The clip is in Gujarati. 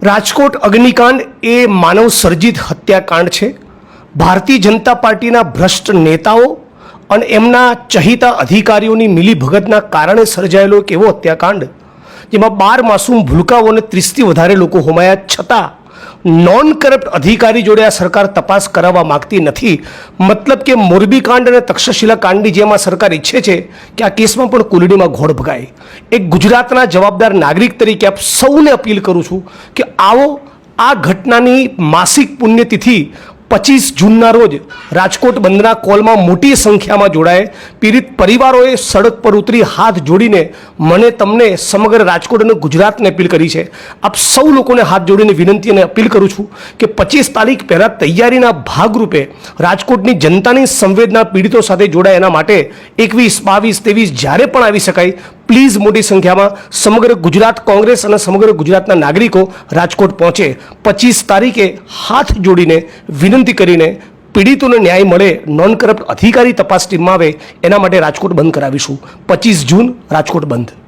રાજકોટ અગ્નિકાંડ એ માનવ સર્જિત હત્યાકાંડ છે। ભારતીય જનતા પાર્ટીના ભ્રષ્ટ નેતાઓ અને એમના ચહિતા અધિકારીઓની મિલીભગતના કારણે સર્જાયેલો એક એવો હત્યાકાંડ જેમાં 12 માસૂમ ભૂલકાઓ અને 30થી વધારે લોકો હોમાયા છતાં નોન કરપ્ટ અધિકારી જોડે આ સરકાર તપાસ કરાવવા માગતી નથી। મતલબ કે મોરબી કાંડ અને તક્ષશિલા કાંડની જેમ આ સરકાર ઈચ્છે છે કે આ કેસમાં પણ કુલડીમાં ઘોડ ભગાય। એક ગુજરાતના જવાબદાર નાગરિક તરીકે આપ સૌને અપીલ કરું છું કે આવો આ ઘટનાની માસિક પુણ્યતિથિ 25 જૂનના રોજ રાજકોટ બંધના કોલમાં મોટી સંખ્યામાં જોડાય। પીડિત પરિવારોએ સડક પર ઉતરી હાથ જોડીને મને તમને સમગ્ર રાજકોટ અને ગુજરાતને અપીલ કરી છે। આપ સૌ લોકોને હાથ જોડીને વિનંતી અને અપીલ કરું છું કે 25 તારીખ પહેલાં તૈયારીના ભાગરૂપે રાજકોટની જનતાની સંવેદના પીડિતો સાથે જોડાય એના માટે 21, 22, 23 જ્યારે પણ આવી શકાય પ્લીઝ મોટી સંખ્યામાં સમગ્ર ગુજરાત કોંગ્રેસ અને સમગ્ર ગુજરાતના નાગરિકો રાજકોટ પહોંચે। 25 તારીખે હાથ જોડીને વિનંતી કરીને પીડિતોને ન્યાય મળે, નોન કરપ્ટ અધિકારી તપાસ ટીમમાં આવે એના માટે રાજકોટ બંધ કરાવીશું। 25 જૂન રાજકોટ બંધ।